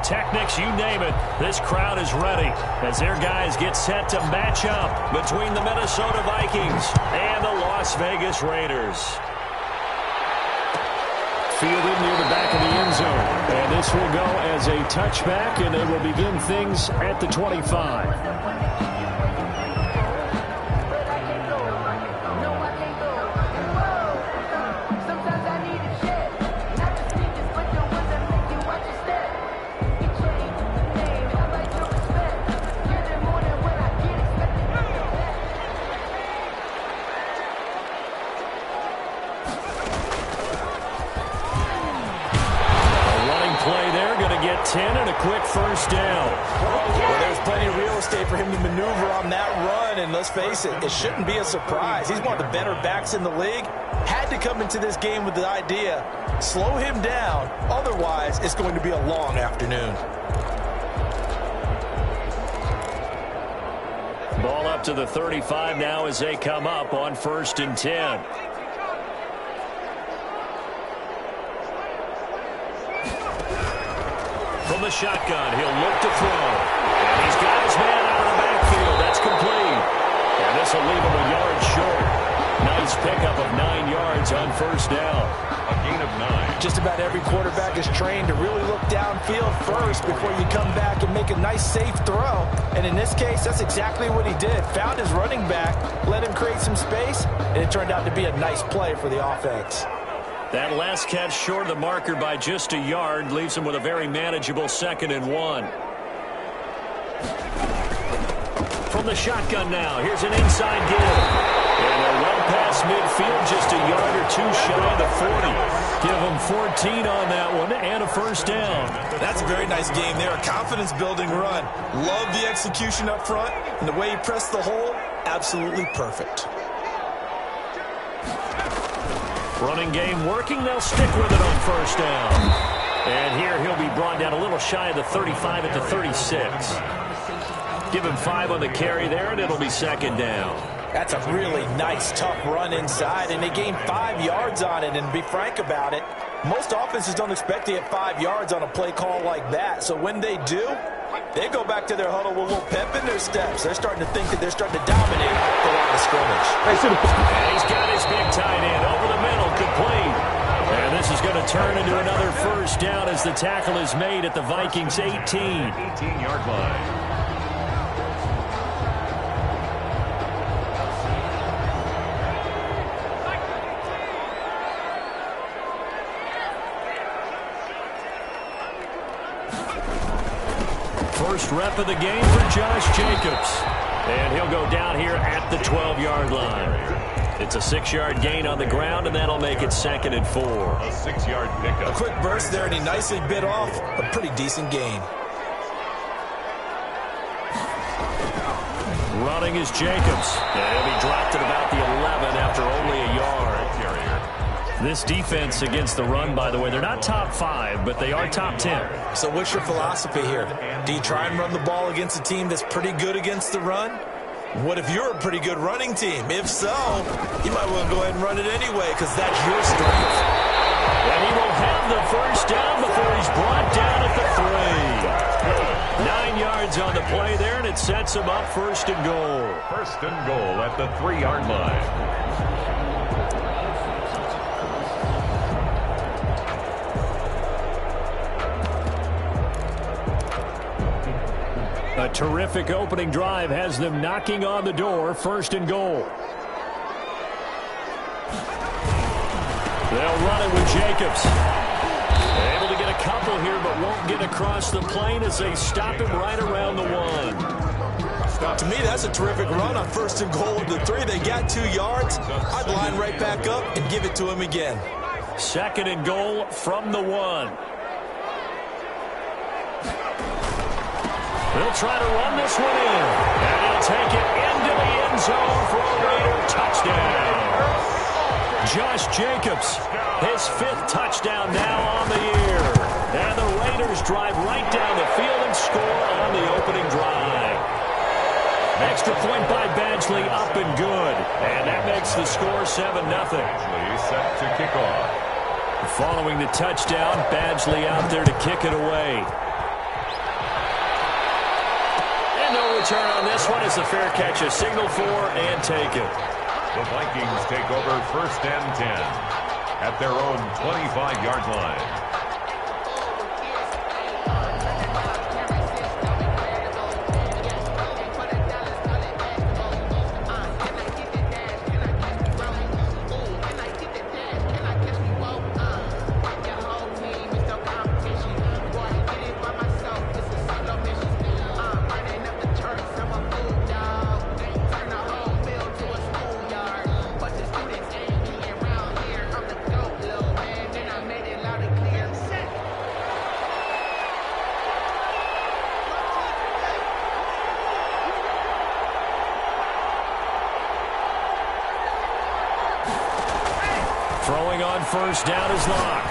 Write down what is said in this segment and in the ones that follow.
pyrotechnics, you name it. This crowd is ready as their guys get set to match up between the Minnesota Vikings and the Las Vegas Raiders. Fielded near the back of the end zone. And this will go as a touchback, and they will begin things at the 25. Quick first down. Well, there's plenty of real estate for him to maneuver on that run, and let's face it, it shouldn't be a surprise. He's one of the better backs in the league. Had to come into this game with the idea, slow him down, otherwise it's going to be a long afternoon. Ball up to the 35 now as they come up on 1st and 10. From the shotgun, he'll look to throw. And he's got his man out of the backfield. That's complete. And this will leave him a yard short. Nice pickup of 9 yards on 1st down. A gain of 9. Just about every quarterback is trained to really look downfield first before you come back and make a nice, safe throw. And in this case, that's exactly what he did. Found his running back, let him create some space, and it turned out to be a nice play for the offense. That last catch short of the marker by just a yard leaves him with a very manageable 2nd and 1. From the shotgun now, here's an inside give. And they're well past midfield, just a yard or two shy of the 40. Give them 14 on that one and a 1st down. That's a very nice game there, a confidence-building run. Love the execution up front, and the way he pressed the hole, absolutely perfect. Running game working. They'll stick with it on 1st down. And here he'll be brought down a little shy of the 35 at the 36. Give him 5 on the carry there, and it'll be 2nd down. That's a really nice, tough run inside, and they gained 5 yards on it. And to be frank about it, most offenses don't expect to get 5 yards on a play call like that. So when they do, they go back to their huddle with a little pep in their steps. They're starting to think that they're starting to dominate the line of scrimmage. And he's got his big tight end over the middle, complete. And this is going to turn into another 1st down as the tackle is made at the Vikings 18. 18-yard line. First rep of the game for Josh Jacobs. And he'll go down here at the 12-yard line. It's a 6-yard gain on the ground, and that'll make it 2nd and 4. A 6-yard pickup. A quick burst there, and he nicely bit off a pretty decent gain. Running is Jacobs. And he'll be dropped at about the 11 after only a yard. This defense against the run, by the way, they're not top 5, but they are top 10. So what's your philosophy here? Do you try and run the ball against a team that's pretty good against the run? What if you're a pretty good running team? If so, you might want to go ahead and run it anyway because that's your strength. And he will have the 1st down before he's brought down at the 3. 9 yards on the play there, and it sets him up 1st and goal. 1st and goal at the 3-yard line. A terrific opening drive has them knocking on the door. 1st and goal. They'll run it with Jacobs. Able to get a couple here, but won't get across the plane as they stop him right around the 1. To me, that's a terrific run on 1st and goal at the 3. They got 2 yards. I'd line right back up and give it to him again. 2nd and goal from the 1. He'll try to run this one in. And he'll take it into the end zone for a Raider touchdown. Josh Jacobs, his 5th touchdown now on the year. And the Raiders drive right down the field and score on the opening drive. Extra point by Badgley, up and good. And that makes the score 7-0. Badgley set to kick off. Following the touchdown, Badgley out there to kick it away. return on this one is a fair catch, a signal for and take it. The Vikings take over 1st and 10 at their own 25-yard line. Throwing on 1st down is Locke.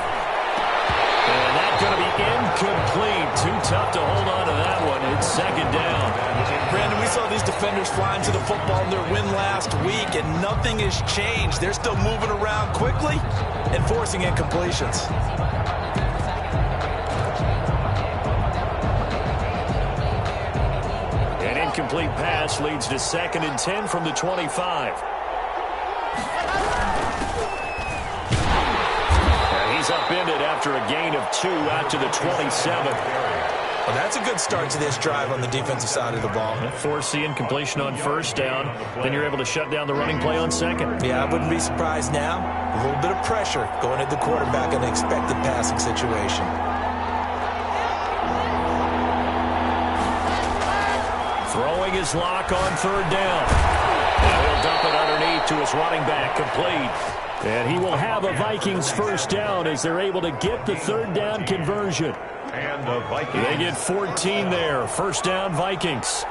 And that's going to be incomplete. Too tough to hold on to that one. It's 2nd down. Brandon, we saw these defenders flying to the football in their win last week, and nothing has changed. They're still moving around quickly and forcing incompletions. An incomplete pass leads to 2nd and 10 from the 25. He's upended after a gain of 2 out to the 27. Well, that's a good start to this drive on the defensive side of the ball. Force the incompletion on 1st down. Then you're able to shut down the running play on 2nd. Yeah, I wouldn't be surprised now. A little bit of pressure going at the quarterback in an expected passing situation. Throwing his Locke on 3rd down. And he'll dump it underneath to his running back, complete. And he will have a Vikings 1st down as they're able to get the 3rd down conversion. And the Vikings. They get 14 there. 1st down, Vikings.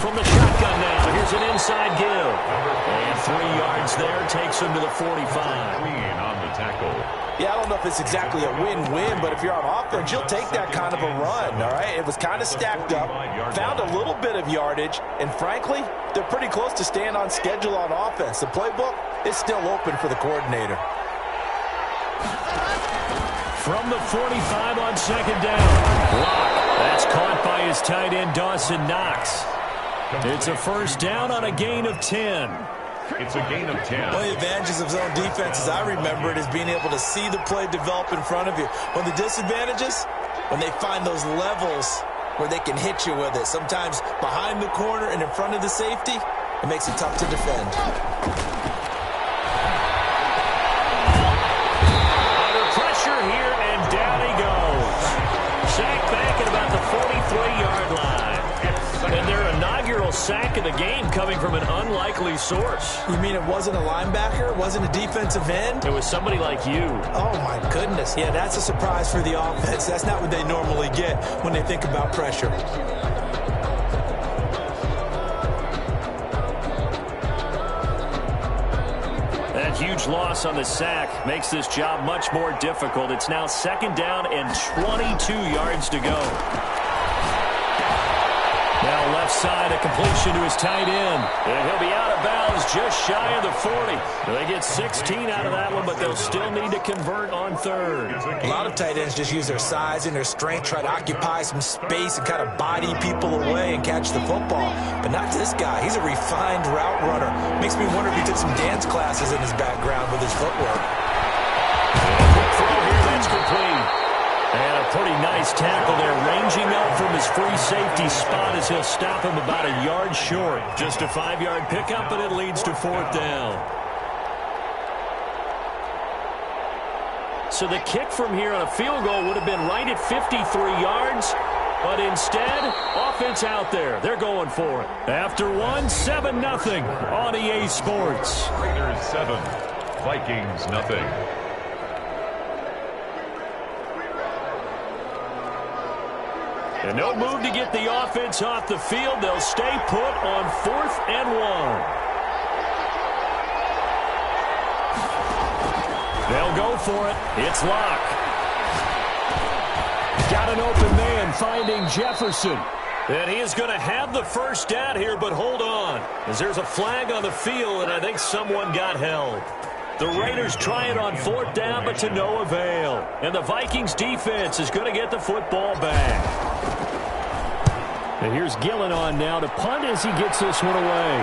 From the shotgun now. Here's an inside give. And 3 yards there takes him to the 45. Clean on the tackle. Yeah, I don't know if it's exactly a win-win, but if you're on offense, you'll take that kind of a run, all right? It was kind of stacked up, found a little bit of yardage, and frankly, they're pretty close to staying on schedule on offense. The playbook is still open for the coordinator. From the 45 on 2nd down. Block. That's caught by his tight end, Dawson Knox. It's a 1st down on a gain of 10. It's a gain of 10. One of the advantages of zone defense, as I remember it, is being able to see the play develop in front of you. One of the disadvantages, when they find those levels where they can hit you with it, sometimes behind the corner and in front of the safety, it makes it tough to defend. Under pressure here, and down he goes. Sacked back at about the 43-yard line. And their inaugural sack of the game coming from an unlikely source. You mean it wasn't a linebacker? It wasn't a defensive end? It was somebody like you. Oh, my goodness. Yeah, that's a surprise for the offense. That's not what they normally get when they think about pressure. That huge loss on the sack makes this job much more difficult. It's now 2nd down and 22 yards to go. Now left side, a completion to his tight end. And he'll be out of bounds just shy of the 40. They get 16 out of that one, but they'll still need to convert on 3rd. A lot of tight ends just use their size and their strength, try to occupy some space and kind of body people away and catch the football. But not this guy. He's a refined route runner. Makes me wonder if he took some dance classes in his background with his footwork. Quick throw here, that's complete. And a pretty nice tackle there, ranging up from his free safety spot as he'll stop him about a yard short. Just a 5-yard pickup, and it leads to 4th down. So the kick from here on a field goal would have been right at 53 yards, but instead, offense out there. They're going for it. After one, 7-0 on EA Sports. Raiders 7, Vikings nothing. And no move to get the offense off the field. They'll stay put on 4th and 1. They'll go for it. It's Locke. Got an open man finding Jefferson. And he is going to have the 1st down here, but hold on, as there's a flag on the field, and I think someone got held. The Raiders try it on 4th down, but to no avail. And the Vikings defense is going to get the football back. And here's Gillen on now to punt as he gets this one away.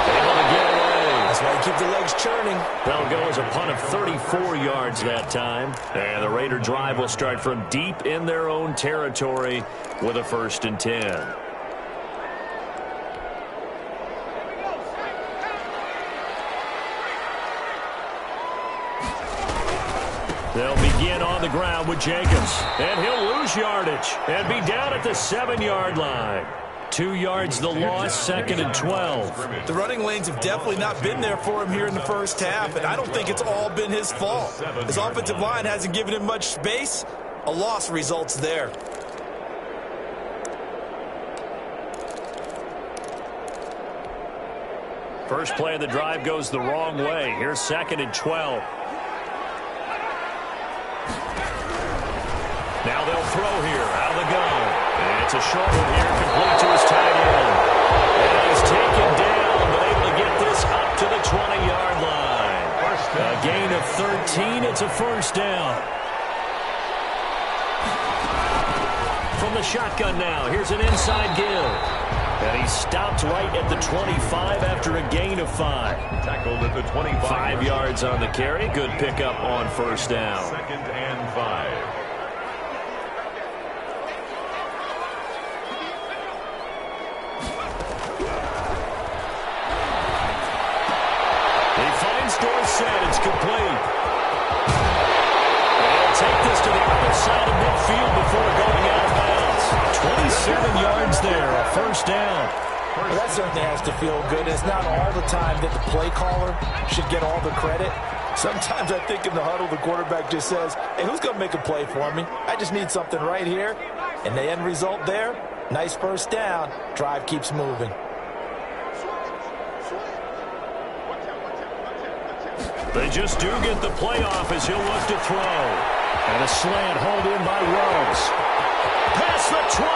Able to get away. That's why you keep the legs churning. That'll go as a punt of 34 yards that time. And the Raider drive will start from deep in their own territory with a 1st and 10. They'll begin on the ground with Jacobs. And he'll lose yardage and be down at the 7-yard line. 2 yards the loss, 2nd and 12. The running lanes have definitely not been there for him here in the first half, and I don't think it's all been his fault. His offensive line hasn't given him much space. A loss results there. First play of the drive goes the wrong way. Here's 2nd and 12. Now they'll throw here out of the gun. And it's a short one here, complete to his tight end. And he's taken down, but able to get this up to the 20-yard line. A gain of 13. It's a 1st down. From the shotgun now, here's an inside give. And he stopped right at the 25 after a gain of 5. Tackled at the 25. 5 yards on the carry. Good pickup on 1st down. 2nd and 5. Set, it's complete. They'll take this to the other side of midfield before going out of bounds. 27 yards there, a 1st down. Well, that certainly has to feel good. It's not all the time that the play caller should get all the credit. Sometimes I think in the huddle, the quarterback just says, hey, who's going to make a play for me? I just need something right here. And the end result there, nice 1st down. Drive keeps moving. They just do get the playoff as he'll look to throw. And a slant hold in by Ruggs. Past the 20.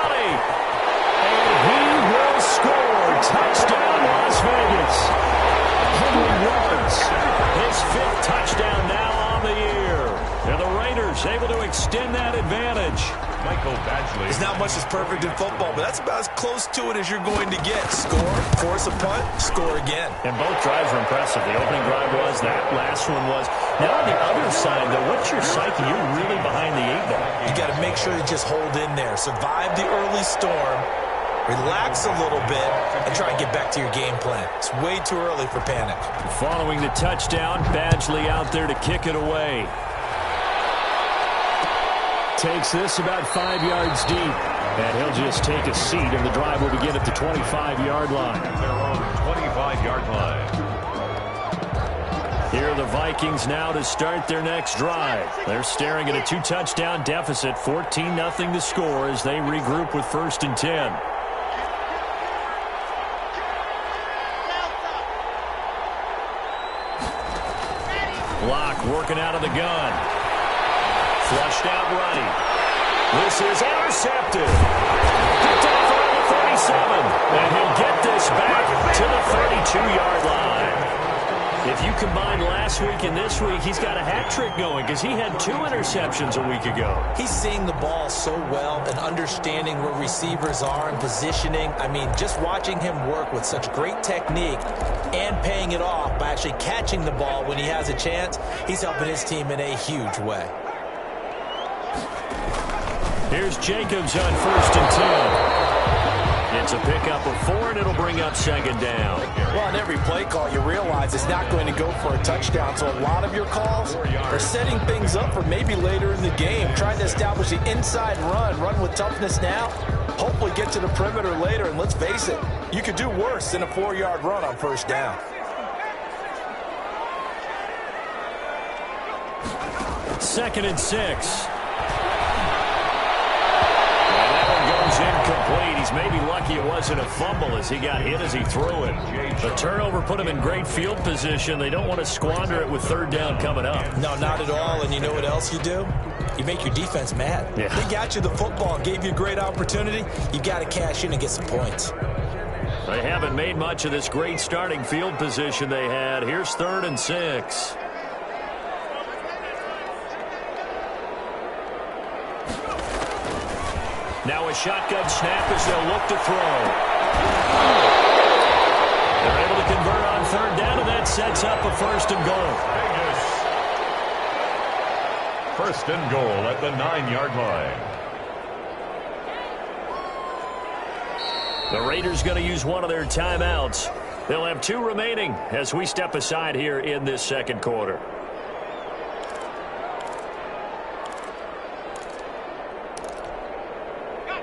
And he will score. Touchdown, Las Vegas. Henry Ruggs. His 5th touchdown now on the year. And the Raiders able to extend that advantage. Michael Badgley. There's not much that's perfect in football, but that's about as close to it as you're going to get. Score, force a punt, score again. And both drives were impressive. The opening drive was, that last one was. Now on the other side, though, what's your psyche? You're really behind the 8-ball. You got to make sure you just hold in there. Survive the early storm, relax a little bit, and try and get back to your game plan. It's way too early for panic. Following the touchdown, Badgley out there to kick it away. Takes this about 5 yards deep. And he'll just take a seat, and the drive will begin at the 25-yard line. Their own 25-yard line. Here are the Vikings now to start their next drive. They're staring at a 2-touchdown deficit, 14-0 to score as they regroup with 1st and 10. Block working out of the gun. Flushed out right. This is intercepted. Picked off around the 37. And he'll get this back to the 32-yard line. If you combine last week and this week, he's got a hat trick going because he had 2 interceptions a week ago. He's seeing the ball so well and understanding where receivers are and positioning. I mean, just watching him work with such great technique and paying it off by actually catching the ball when he has a chance, he's helping his team in a huge way. Here's Jacobs on 1st and 10. It's a pickup of 4, and it'll bring up 2nd down. Well, on every play call, you realize it's not going to go for a touchdown, so a lot of your calls are setting things up for maybe later in the game, trying to establish the inside run with toughness now, hopefully get to the perimeter later, and let's face it, you could do worse than a 4-yard run on 1st down. 2nd and 6. Incomplete. He's maybe lucky it wasn't a fumble as he got hit as he threw it. The turnover put him in great field position. They don't want to squander it with 3rd down coming up. No, not at all. And you know what else you do? You make your defense mad. Yeah. They got you the football, gave you a great opportunity. You got to cash in and get some points. They haven't made much of this great starting field position they had. Here's 3rd and 6. Now a shotgun snap as they'll look to throw. They're able to convert on 3rd down, and that sets up a 1st and goal. 1st and goal at the 9-yard line. The Raiders going to use one of their timeouts. They'll have 2 remaining as we step aside here in this 2nd quarter.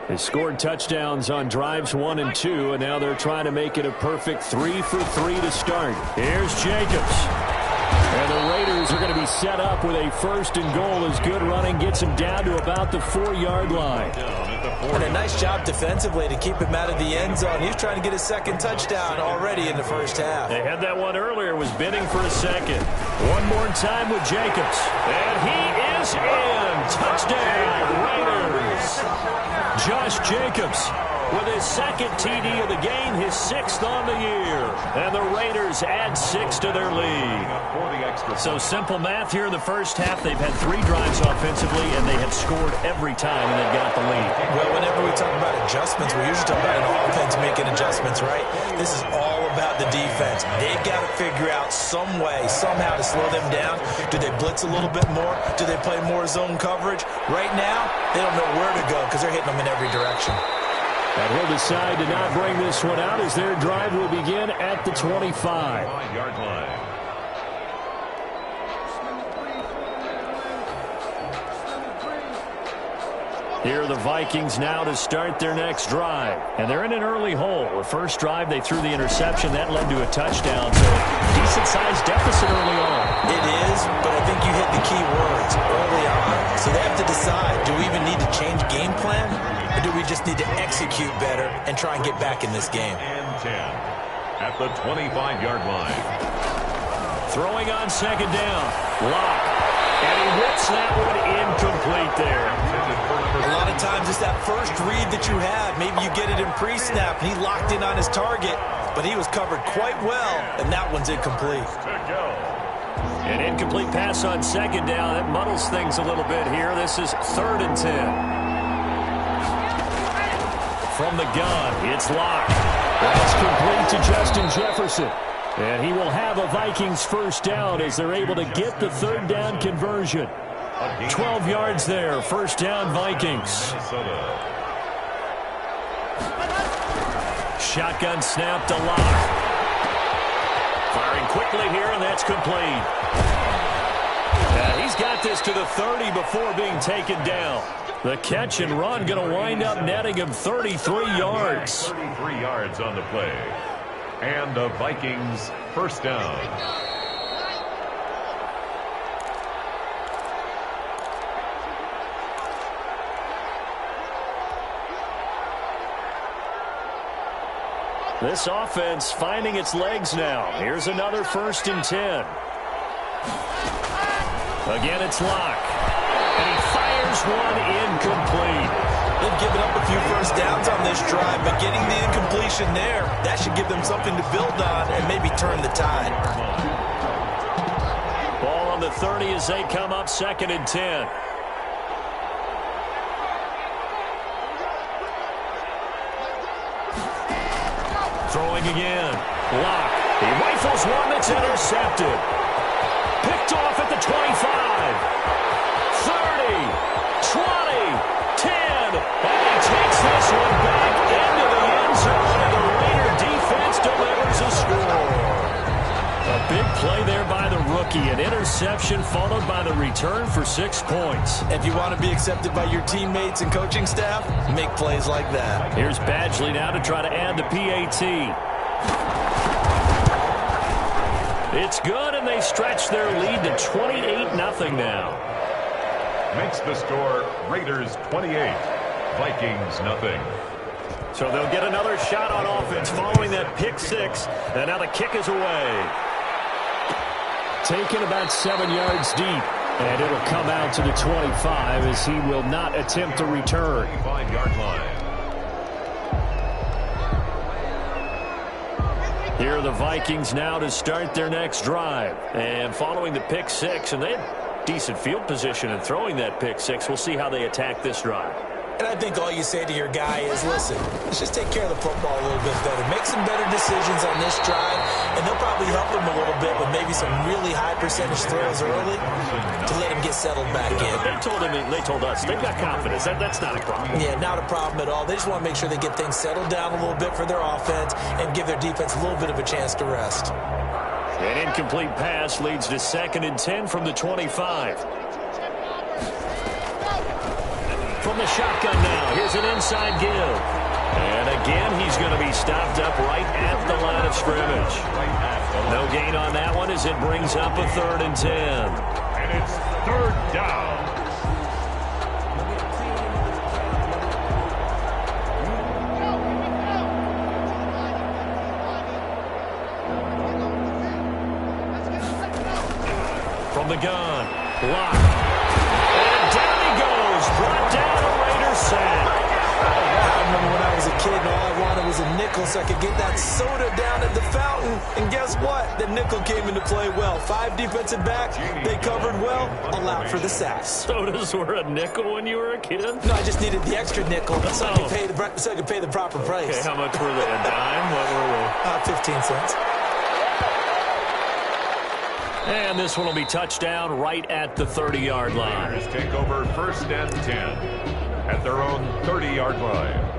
They scored touchdowns on drives 1 and 2, and now they're trying to make it a perfect 3 for 3 to start. Here's Jacobs. And the Raiders are going to be set up with a 1st and goal as good running gets him down to about the 4-yard line. And a nice job defensively to keep him out of the end zone. He was trying to get his 2nd touchdown already in the 1st half. They had that one earlier, was bidding for a 2nd. One more time with Jacobs. And he is in. Touchdown, Raiders. Josh Jacobs with his 2nd TD of the game, his 6th on the year. And the Raiders add 6 to their lead. So simple math here in the 1st half. They've had 3 drives offensively, and they have scored every time, and they've got the lead. Well, whenever we talk about adjustments, we usually talk about an offense making adjustments, right? This is all about the defense. They've got to figure out some way, somehow to slow them down. Do they blitz a little bit more? Do they play more zone coverage? Right now, they don't know where to go because they're hitting them in every direction. And he'll decide to not bring this one out as their drive will begin at the 25-yard line. Here are the Vikings now to start their next drive. And they're in an early hole. The first drive, they threw the interception. That led to a touchdown. So decent-sized deficit early on. It is, but I think you hit the key words early on. So they have to decide, do we even need to change game plan? Or do we just need to execute better and try and get back in this game? And 10 at the 25-yard line. Throwing on 2nd down. Lock. And he whips that one incomplete there. A lot of times it's that first read that you have. Maybe you get it in pre-snap. He locked in on his target, but he was covered quite well, and that one's incomplete. An incomplete pass on 2nd down. That muddles things a little bit here. This is 3rd and 10. From the gun, it's locked. That's complete to Justin Jefferson. And he will have a Vikings 1st down as they're able to get the 3rd down conversion. 12 yards there, 1st down Vikings. Shotgun snap to Lock. Firing quickly here, and that's complete. He's got this to the 30 before being taken down. The catch and run going to wind up netting him 33 yards. 33 yards on the play. And the Vikings 1st down. This offense finding its legs now. Here's another 1st and 10. Again, it's Locke. And he fires one incomplete. They've given up a few 1st downs on this drive, but getting the incompletion there, that should give them something to build on and maybe turn the tide. Ball on the 30 as they come up 2nd and 10. Throwing again. Locke. He rifles one that's intercepted. Picked off at the 25. 30. 20. 10. And he takes this one back into the end zone, and the Raider defense delivers a score. A big play there by the rookie. An interception followed by the return for 6 points. If you want to be accepted by your teammates and coaching staff, make plays like that. Here's Badgley now to try to add the PAT. It's good, and they stretch their lead to 28-0 now. Makes the score Raiders 28, Vikings nothing. So they'll get another shot on offense following that pick 6, and now the kick is away. Taken about 7 yards deep, and it'll come out to the 25 as he will not attempt to return. 25-yard line. Here are the Vikings now to start their next drive. And following the pick six, and they had decent field position in throwing that pick six. We'll see how they attack this drive. And I think all you say to your guy is, listen, let's just take care of the football a little bit better. Make some better decisions on this drive, and they'll probably help him a little bit with maybe some really high percentage throws early to let him get settled back in. They told us they've got confidence. That's not a problem. Yeah, not a problem at all. They just want to make sure they get things settled down a little bit for their offense and give their defense a little bit of a chance to rest. An incomplete pass leads to 2nd and 10 from the 25. From the shotgun now, here's an inside give. And again, he's going to be stopped up right at the line of scrimmage. No gain on that one as it brings up a 3rd and 10. And it's 3rd down. From the gun, blocked. And down he goes, brought down a Raiders sack. I remember when I was a kid and all I wanted was a nickel so I could get that soda down at the fountain. And guess what? The nickel came into play well. 5 defensive backs, they covered well, allowed for the sacks. Sodas were a nickel when you were a kid? No, I just needed the extra nickel so I could pay the proper price. Okay, how much were they? A dime? What were they? 15 cents. And this one will be touchdown right at the 30-yard line. Raiders take over 1st and 10 at their own 30-yard line.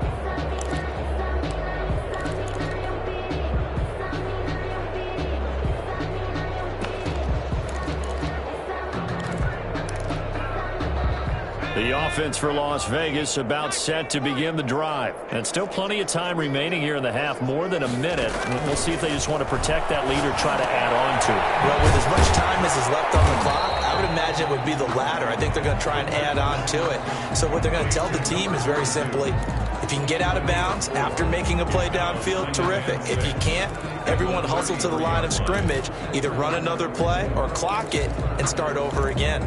The offense for Las Vegas about set to begin the drive. And still plenty of time remaining here in the half, more than a minute. We'll see if they just want to protect that lead or try to add on to it. Well, with as much time as is left on the clock, I would imagine it would be the latter. I think they're going to try and add on to it. So what they're going to tell the team is very simply, if you can get out of bounds after making a play downfield, terrific. If you can't, everyone hustle to the line of scrimmage, either run another play or clock it and start over again.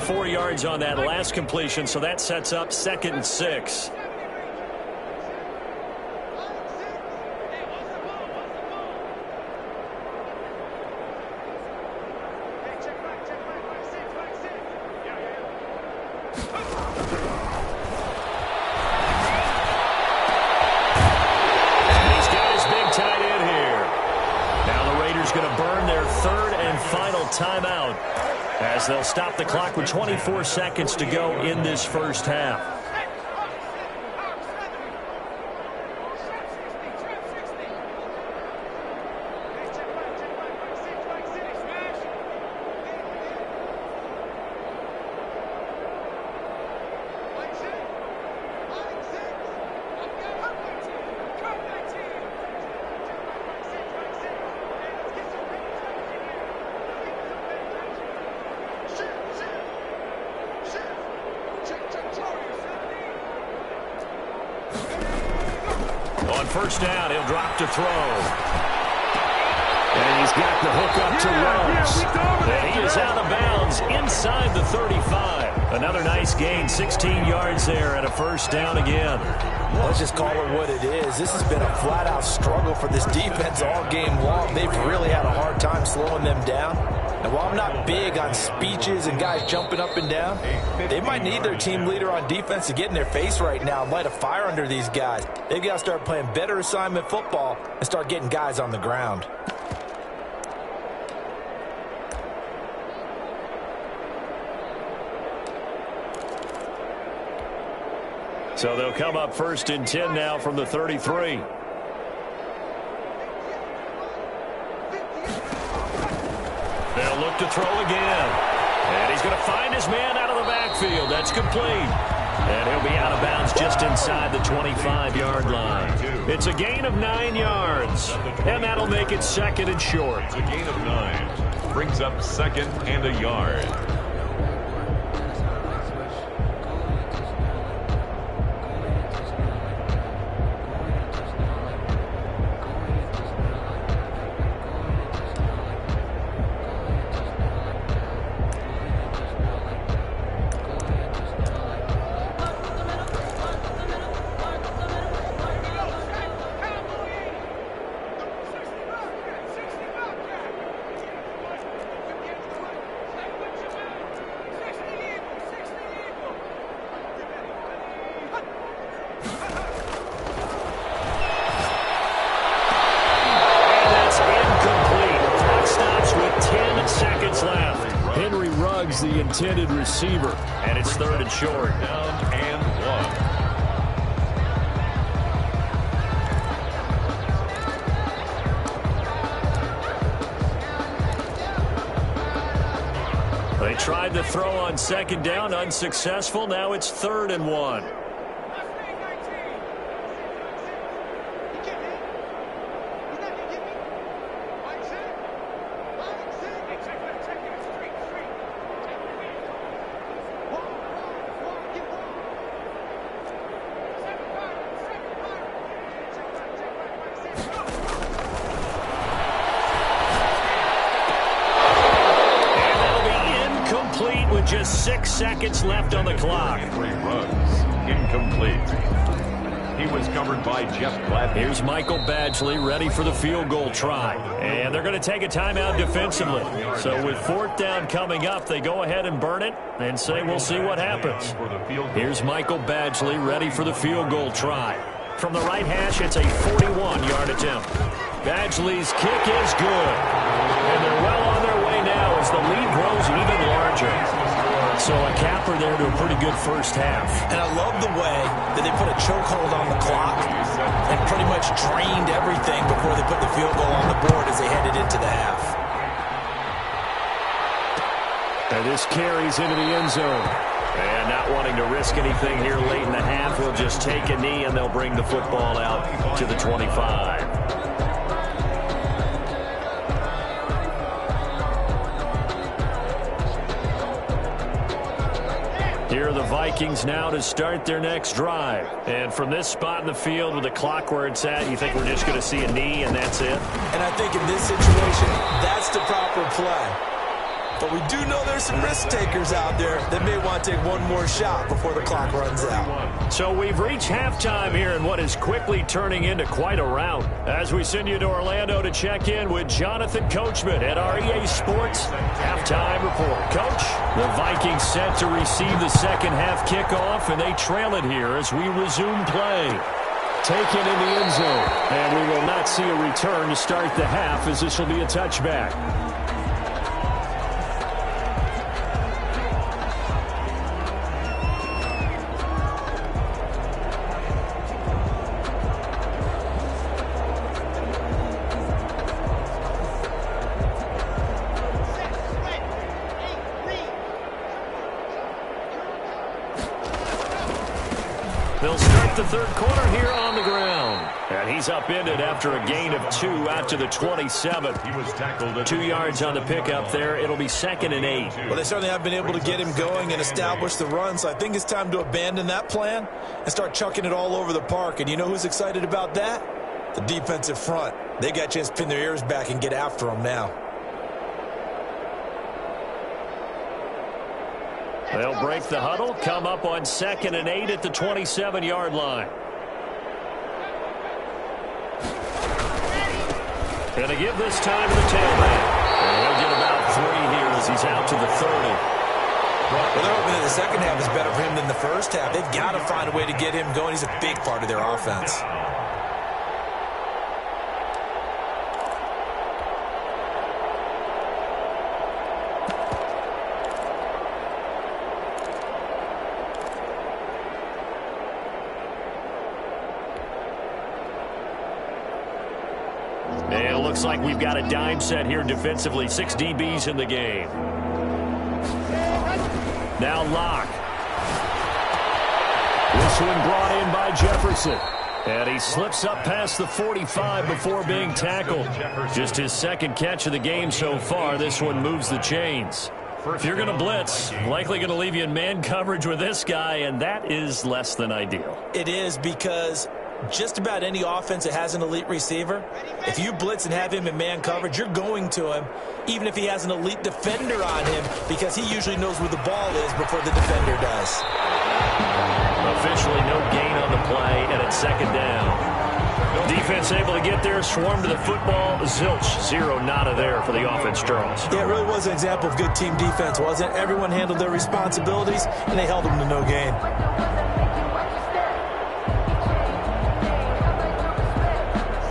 4 yards on that last completion, so that sets up 2nd and 6. And he's got his big tight end here. Now the Raiders going to burn their 3rd and final timeout, as they'll stop the clock with 24 seconds to go in this first half. On 1st down, he'll drop to throw. And he's got the hook up to Rhodes. And he is out of bounds inside the 35. Another nice gain, 16 yards there, and a 1st down again. Let's just call it what it is. This has been a flat-out struggle for this defense all game long. They've really had a hard time slowing them down. And while I'm not big on speeches and guys jumping up and down, they might need their team leader on defense to get in their face right now and light a fire under these guys. They've got to start playing better assignment football and start getting guys on the ground. So they'll come up 1st and 10 now from the 33. They'll look to throw again. And he's going to find his man out of the backfield. That's complete. And he'll be out of bounds just inside the 25-yard line. It's a gain of 9 yards. And that'll make it 2nd and short. It's a gain of 9. Brings up 2nd and a yard. intended receiver. And it's 3rd and short. Down and 1. They tried to throw on 2nd down, unsuccessful. Now it's 3rd and 1. Just 6 seconds left on the clock. 3 runs. Incomplete. He was covered by Jeff Gladney. Here's Michael Badgley ready for the field goal try. And they're going to take a timeout defensively. So with 4th down coming up, they go ahead and burn it and say we'll see what happens. Here's Michael Badgley ready for the field goal try. From the right hash, it's a 41-yard attempt. Badgley's kick is good. And they're well on their way now as the lead grows even larger. So a capper there to a pretty good first half. And I love the way that they put a chokehold on the clock and pretty much drained everything before they put the field goal on the board as they headed into the half. And this carries into the end zone. And not wanting to risk anything here late in the half, he'll just take a knee and they'll bring the football out to the 25. Here are the Vikings now to start their next drive. And from this spot in the field with the clock where it's at, you think we're just going to see a knee and that's it? And I think in this situation, that's the proper play. But we do know there's some risk takers out there that may want to take one more shot before the clock runs out. So we've reached halftime here in what is quickly turning into quite a rout. As we send you to Orlando to check in with Jonathan Coachman at our EA Sports Halftime Report. Coach, the Vikings set to receive the second half kickoff, and they trail it here as we resume play. Taken in the end zone, and we will not see a return to start the half as this will be a touchback. They'll start the third quarter here on the ground. And he's upended after a gain of 2 out to the 27. He was tackled 2 yards on the pickup there. It'll be 2nd and 8. Well, they certainly have been able to get him going and establish the run, so I think it's time to abandon that plan and start chucking it all over the park. And you know who's excited about that? The defensive front. They got a chance to pin their ears back and get after him now. They'll break the huddle, come up on 2nd and 8 at the 27-yard line. And they give this time to the tailback. And he'll get about 3 here as he's out to the 30. Well, they're hoping that the second half is better for him than the first half. They've got to find a way to get him going. He's a big part of their offense. And it looks like we've got a dime set here defensively. 6 DBs in the game. Now Locke. This one brought in by Jefferson. And he slips up past the 45 before being tackled. Just his second catch of the game so far. This one moves the chains. If you're going to blitz, likely going to leave you in man coverage with this guy, and that is less than ideal. It is, because just about any offense that has an elite receiver, if you blitz and have him in man coverage, you're going to him, even if he has an elite defender on him, because he usually knows where the ball is before the defender does. Officially no gain on the play, and it's 2nd down. Defense able to get there, swarm to the football. Zilch, 0 nada there for the offense, Charles. Yeah, it really was an example of good team defense, wasn't it? Everyone handled their responsibilities, and they held them to no gain.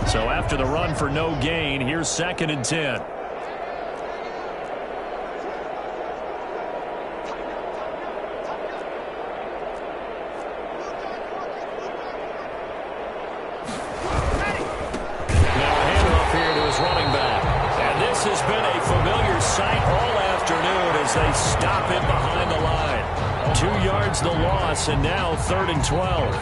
So after the run for no gain, here's 2nd and 10. as they stop him behind the line. 2 yards the loss, and now 3rd and 12.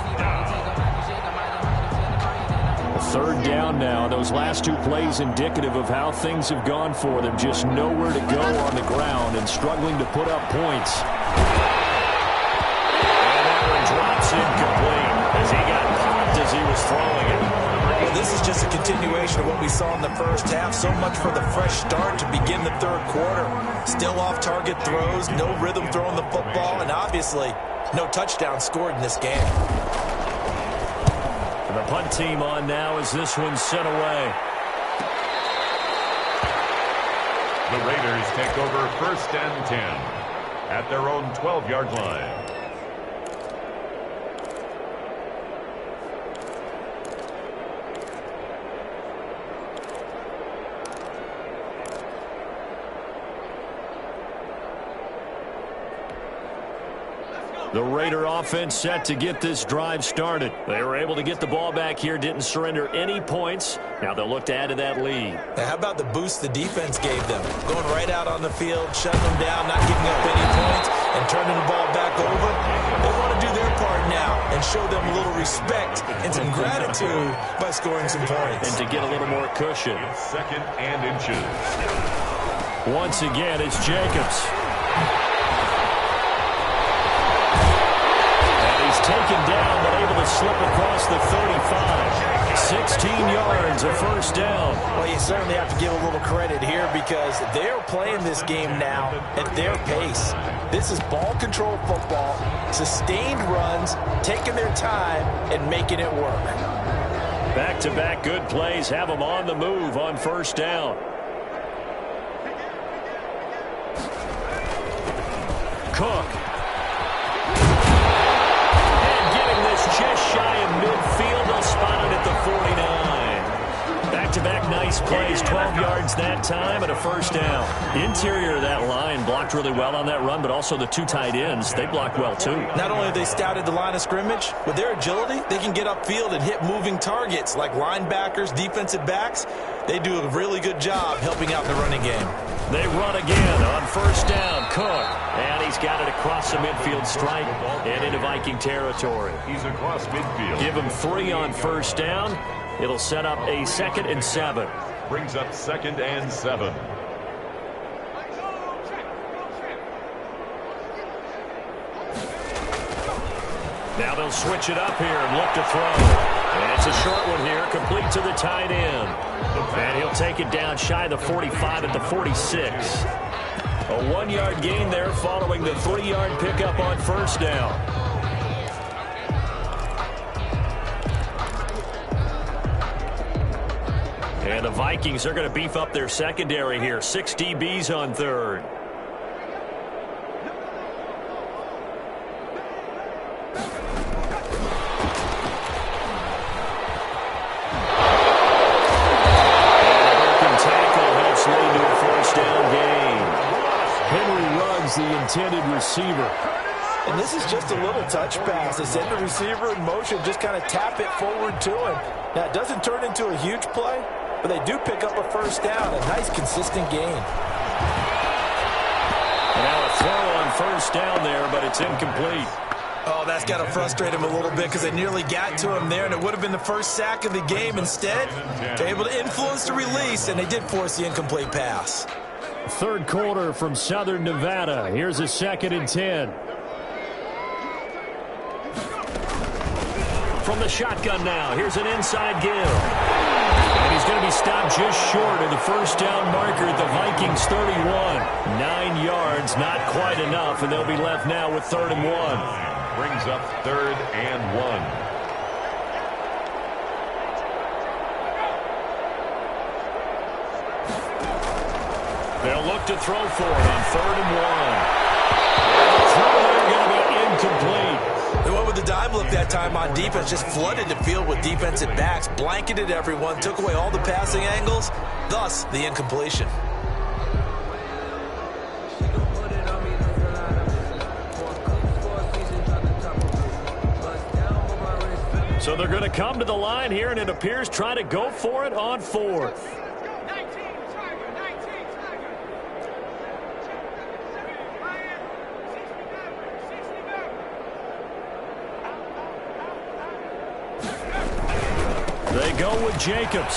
Third down now. Those last 2 plays indicative of how things have gone for them. Just nowhere to go on the ground and struggling to put up points. And that one drops incomplete as he got popped as he was throwing it. Well, this is just a continuation of what we saw in the first half. So much for the fresh start to begin the third quarter. Still off-target throws, no rhythm throwing the football, and obviously no touchdown scored in this game. The punt team on now as this one's sent away. The Raiders take over 1st and 10 at their own 12-yard line. The Raider offense set to get this drive started. They were able to get the ball back here, didn't surrender any points. Now they'll look to add to that lead. Now, how about the boost the defense gave them? Going right out on the field, shutting them down, not giving up any points, and turning the ball back over. They want to do their part now and show them a little respect and some gratitude by scoring some points. And to get a little more cushion. 2nd and inches. Once again, it's Jacobs. Taken down, but able to slip across the 35. 16 yards, a first down. Well, you certainly have to give a little credit here because they're playing this game now at their pace. This is ball control football, sustained runs, taking their time, and making it work. Back-to-back good plays have them on the move on first down. Cook. Just shy of midfield. They'll spot it at the 49. Back-to-back nice plays. 12 yards that time and a first down. Interior of that line blocked really well on that run, but also the 2 tight ends, they blocked well too. Not only have they scouted the line of scrimmage, with their agility, they can get upfield and hit moving targets like linebackers, defensive backs. They do a really good job helping out in the running game. They run again on first down. Cook. And he's got it across the midfield stripe and into Viking territory. He's across midfield. Give him 3 on first down. It'll set up a 2nd and 7. Brings up 2nd and 7. Now they'll switch it up here and look to throw. And it's a short one here, complete to the tight end. And he'll take it down shy of the 45 at the 46. A 1-yard gain there following the 3-yard pickup on first down. And the Vikings are going to beef up their secondary here. 6 DBs on third. The intended receiver. And this is just a little touch pass. They send the receiver in motion, just kind of tap it forward to him. Now, it doesn't turn into a huge play, but they do pick up a first down. A nice, consistent gain. And now a throw on first down there, but it's incomplete. Oh, that's got to frustrate him a little bit because they nearly got to him there, and it would have been the first sack of the game. Instead, they're able to influence the release, and they did force the incomplete pass. Third quarter from Southern Nevada. Here's a 2nd and 10. From the shotgun now, here's an inside give. And he's going to be stopped just short of the first down marker at the Vikings 31. 9 yards, not quite enough, and they'll be left now with 3rd and 1. Brings up 3rd and 1. They'll look to throw for it on 3rd and 1. The throw there going to be incomplete. They went with the dime look that time on defense, just flooded the field with defensive backs, blanketed everyone, took away all the passing angles, thus the incompletion. So they're going to come to the line here, and it appears try to go for it on 4th. go with Jacobs.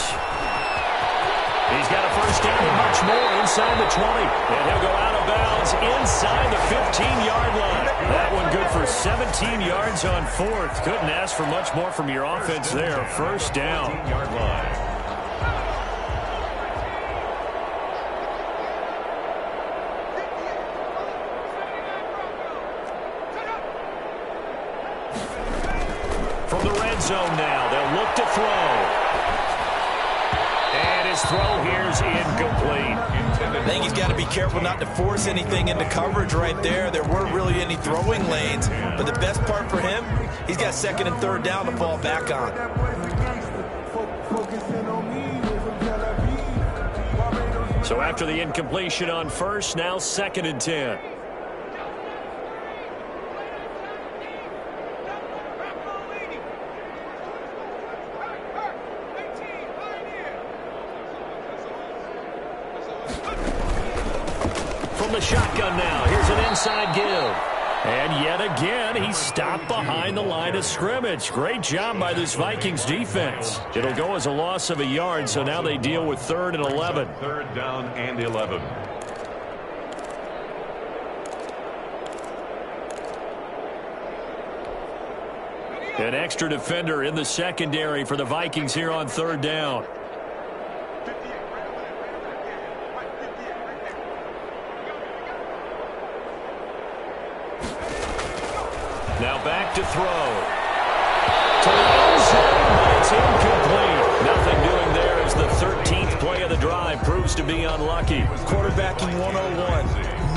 He's got a first down and much more inside the 20. And he'll go out of bounds inside the 15-yard line. That one good for 17 yards on fourth. Couldn't ask for much more from your offense there. First down. 15-yard line. From the red zone now, they'll look to throw. And his throw here is incomplete. I think he's got to be careful not to force anything into coverage right there. There weren't really any throwing lanes. But the best part for him, he's got second and third down to fall back on. So after the incompletion on first, now second and 10. From the shotgun now, here's an inside give. And yet again, he's stopped behind the line of scrimmage. Great job by this Vikings defense. It'll go as a loss of a yard, so now they deal with 3rd and 11. Third down and 11. An extra defender in the secondary for the Vikings here on 3rd down. Now back to throw. To the end zone, but it's incomplete. Nothing doing there as the 13th play of the drive proves to be unlucky. Quarterbacking 101.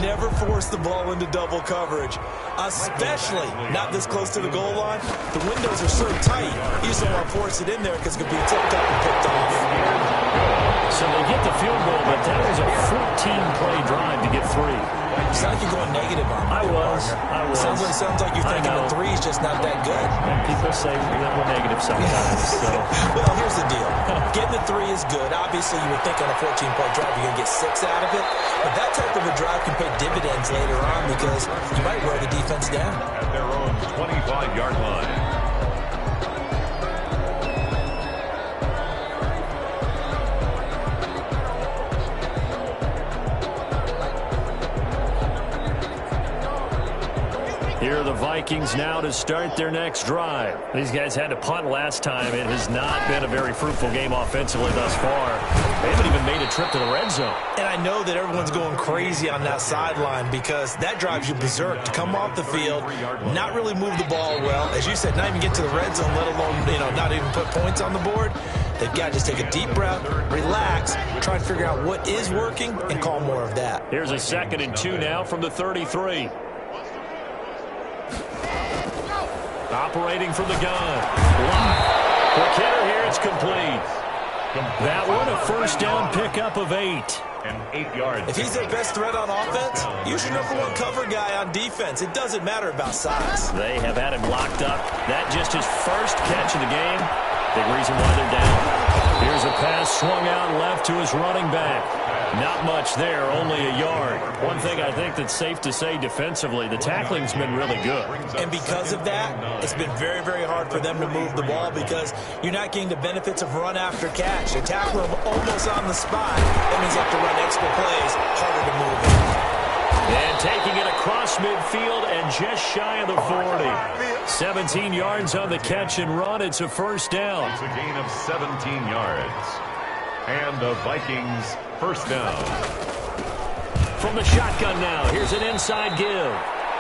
Never force the ball into double coverage, especially not this close to the goal line. The windows are so tight, you just don't want to force it in there because it could be tipped up and picked off. So they get the field goal, but that was a 14-play drive to get 3. It's not like you're going negative on I was. Sounds like you're thinking the 3 is just not that good. And people say we're negative sometimes. So. Well, here's the deal. Getting the 3 is good. Obviously, you would think on a 14-point drive you're going to get 6 out of it. But that type of a drive can pay dividends later on because you might wear the defense down. At their own 25-yard line. Here are the Vikings now to start their next drive. These guys had to punt last time. It has not been a very fruitful game offensively thus far. They haven't even made a trip to the red zone. And I know that everyone's going crazy on that sideline because that drives you berserk to come off the field, not really move the ball well. As you said, not even get to the red zone, let alone, not even put points on the board. They've got to just take a deep breath, relax, try to figure out what is working, and call more of that. Here's a 2nd and 2 now from the 33. Operating from the gun. Lock. Quick hitter here. It's complete. That one a first down pickup of 8. And 8 yards. If he's their best threat on offense, use your #1 cover guy on defense. It doesn't matter about size. They have had him locked up. That just his first catch of the game. Big reason why they're down. Here's a pass swung out left to his running back. Not much there, only a yard. One thing I think that's safe to say defensively, the tackling's been really good. And because of that, it's been very, very hard for them to move the ball because you're not getting the benefits of run after catch. They tackle them almost on the spot. That means you have to run extra plays, harder to move it. And taking it across midfield and just shy of the 40. 17 yards on the catch and run. It's a first down. It's a gain of 17 yards. And the Vikings first down. From the shotgun now, here's an inside give.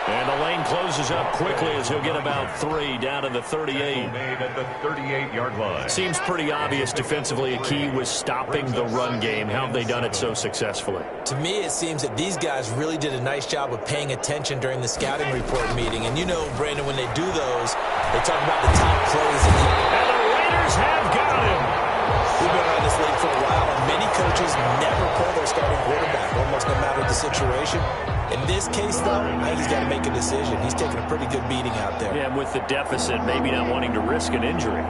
And the lane closes up quickly as he'll get about 3 down to the 38. Made at the 38-yard line. Seems pretty obvious defensively a key was stopping the run game. How have they done it so successfully? To me, it seems that these guys really did a nice job of paying attention during the scouting report meeting. And you know, Brandon, when they do those, they talk about the top plays. And the Raiders have got him. We've been around this league for a while, and many coaches never pull their starting quarterback, almost no matter the situation. In this case, though, I think he's got to make a decision. He's taking a pretty good beating out there. Yeah, with the deficit, maybe not wanting to risk an injury.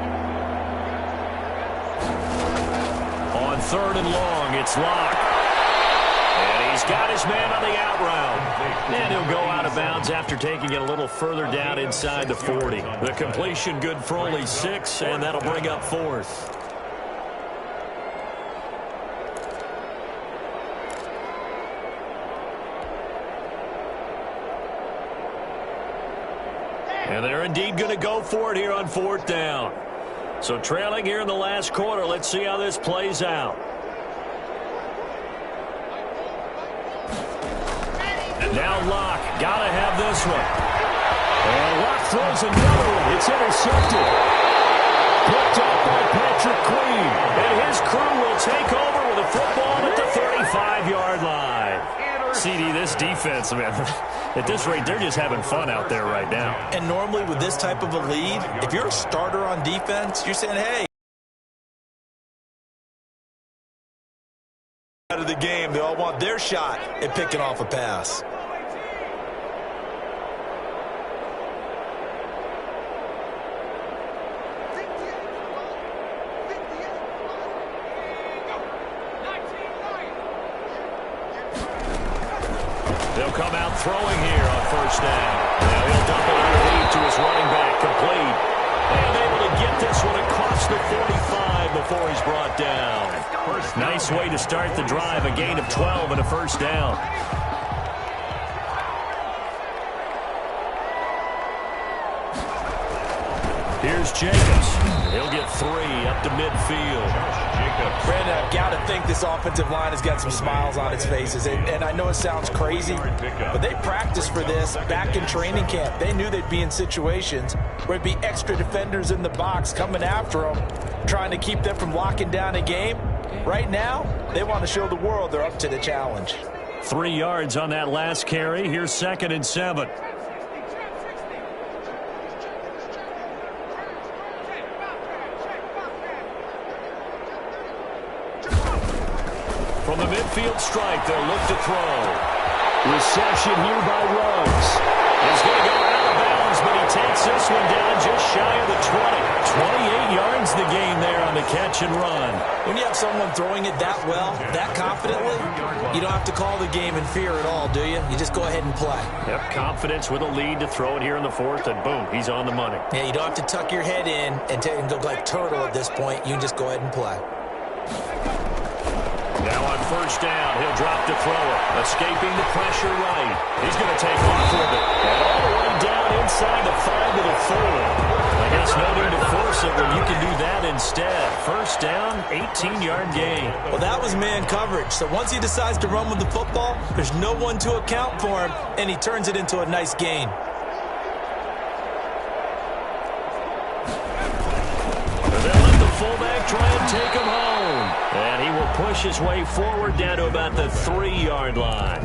On 3rd and long, it's Locke. And he's got his man on the out route. And he'll go out of bounds after taking it a little further down inside the 40. The completion good for only 6, and that'll bring up 4th. And they're indeed going to go for it here on 4th down. So trailing here in the last quarter. Let's see how this plays out. Now Locke. Got to have this one. And Locke throws another one. It's intercepted. Picked up by Patrick Queen. And his crew will take over with a football at the 35-yard line. CD, this defense, man, at this rate, they're just having fun out there right now. And normally with this type of a lead, if you're a starter on defense, you're saying, hey, out of the game, they all want their shot at picking off a pass. They'll come out throwing here on 1st down. Now he'll dump it underneath to his running back, complete. And able to get this one across the 45 before he's brought down. Nice way to start the drive, a gain of 12 and a 1st down. Here's Jacobs. He'll get 3 up to midfield. Brandon, I've got to think this offensive line has got some smiles on its faces. And I know it sounds crazy, but they practiced for this back in training camp. They knew they'd be in situations where it'd be extra defenders in the box coming after them, trying to keep them from locking down a game. Right now, they want to show the world they're up to the challenge. 3 yards on that last carry. Here's 2nd and 7. From the midfield stripe, they'll look to throw. Reception here by Ruggs. He's going to go out of bounds, but he takes this one down just shy of the 20. 28 yards the gain there on the catch and run. When you have someone throwing it that well, that confidently, you don't have to call the game in fear at all, do you? You just go ahead and play. Yep, confidence with a lead to throw it here in the 4th, and boom, he's on the money. Yeah, you don't have to tuck your head in and look like turtle at this point. You can just go ahead and play. Now on 1st down, he'll drop to throw it. Escaping the pressure right. He's going to take off with it. And all the way down inside the 5 to the 4. I guess no need to force it when you can do that instead. 1st down, 18-yard gain. Well, that was man coverage. So once he decides to run with the football, there's no one to account for him, and he turns it into a nice gain. They'll let the fullback try and take him home. And he will push his way forward down to about the 3-yard line.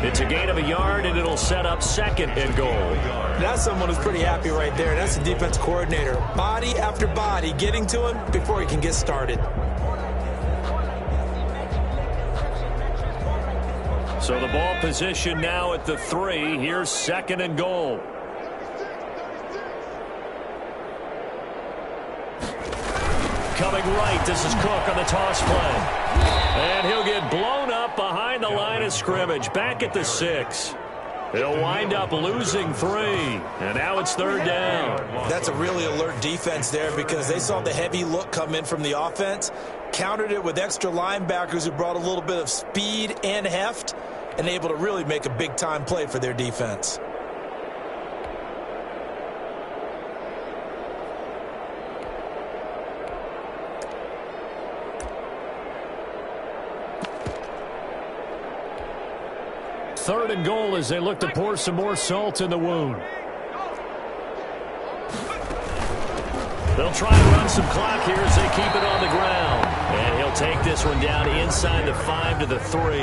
It's a gain of a yard, and it'll set up 2nd and goal. That's someone who's pretty happy right there. That's the defense coordinator. Body after body getting to him before he can get started. So the ball position now at the 3. Here's 2nd and goal. Coming right, this is Cook on the toss play. And he'll get blown up behind the line of scrimmage, back at the 6. He'll wind up losing 3. And now it's 3rd down. That's a really alert defense there because they saw the heavy look come in from the offense, countered it with extra linebackers who brought a little bit of speed and heft, and able to really make a big-time play for their defense. Third and goal as they look to pour some more salt in the wound. They'll try to run some clock here as they keep it on the ground. And he'll take this one down inside the 5 to the 3.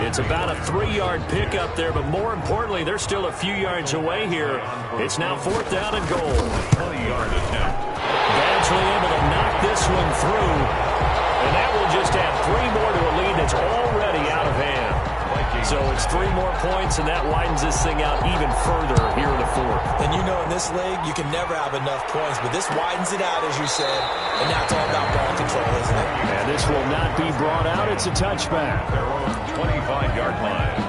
It's about a 3-yard pickup there, but more importantly, they're still a few yards away here. It's now 4th down and goal. 20-yard attempt. Badgley able to knock this one through. And that will just add 3 more to a lead that's already out of hand. So it's 3 more points, and that widens this thing out even further here in the 4th. And you know in this league, you can never have enough points, but this widens it out, as you said, and now it's all about ball control, isn't it? And this will not be brought out. It's a touchback. Their own 25-yard line.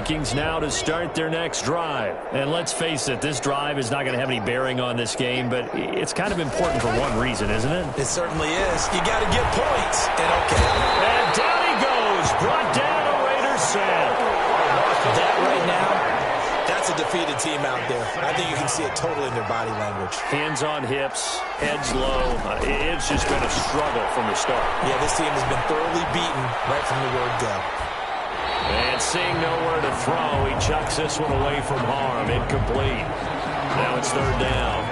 Vikings now to start their next drive. And let's face it, this drive is not going to have any bearing on this game, but it's kind of important for one reason, isn't it? It certainly is. You got to get points. And down he goes. Brought down a Raiders sack. That right now, that's a defeated team out there. I think you can see it totally in their body language. Hands on hips, heads low. It's just been a struggle from the start. Yeah, this team has been thoroughly beaten right from the word go. And seeing nowhere to throw, he chucks this one away from harm. Incomplete. Now it's third down.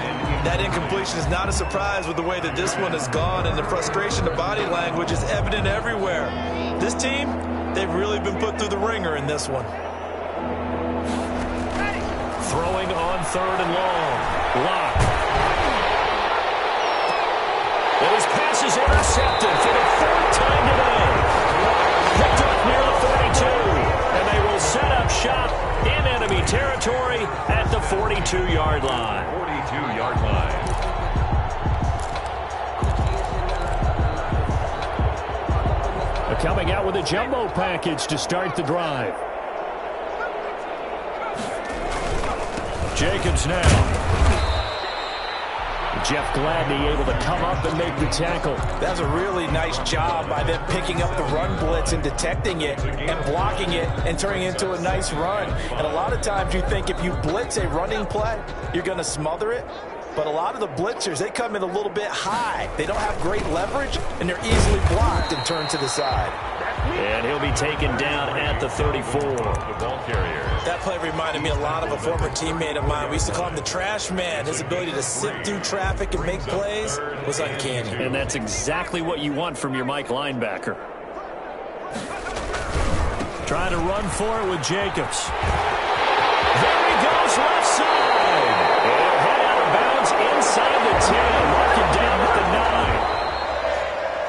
That incompletion is not a surprise with the way that this one has gone, and the frustration, the body language is evident everywhere. This team, they've really been put through the ringer in this one. Throwing on third and long. Lock. And his pass is intercepted for the third time today. Picked up near the 42. And they will set up shop in enemy territory at the 42-yard line. 42-yard line. Coming out with a jumbo package to start the drive. Jacobs now. Jeff Gladney able to come up and make the tackle. That's a really nice job by them picking up the run blitz and detecting it and blocking it and turning it into a nice run. And a lot of times you think if you blitz a running play, you're going to smother it. But a lot of the blitzers, they come in a little bit high. They don't have great leverage, and they're easily blocked and turned to the side. And he'll be taken down at the 34. The ball carrier. That play reminded me a lot of a former teammate of mine. We used to call him the trash man. His ability to sift through traffic and make plays was uncanny. And that's exactly what you want from your Mike linebacker. Trying to run for it with Jacobs. There he goes, left side. He'll head out of bounds inside the 10. Mark it down at the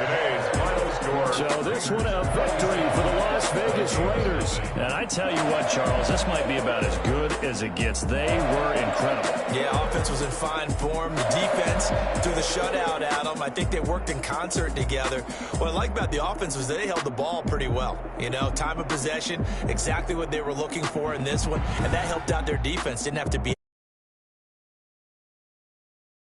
9. Today's final score. So this one a victory for the Las Vegas Raiders. And I tell you what, Charles, this might be about as good as it gets. They were incredible. Yeah, offense was in fine form. The defense threw the shutout at them. I think they worked in concert together. What I like about the offense was they held the ball pretty well. You know, time of possession, exactly what they were looking for in this one, and that helped out their defense. Didn't have to be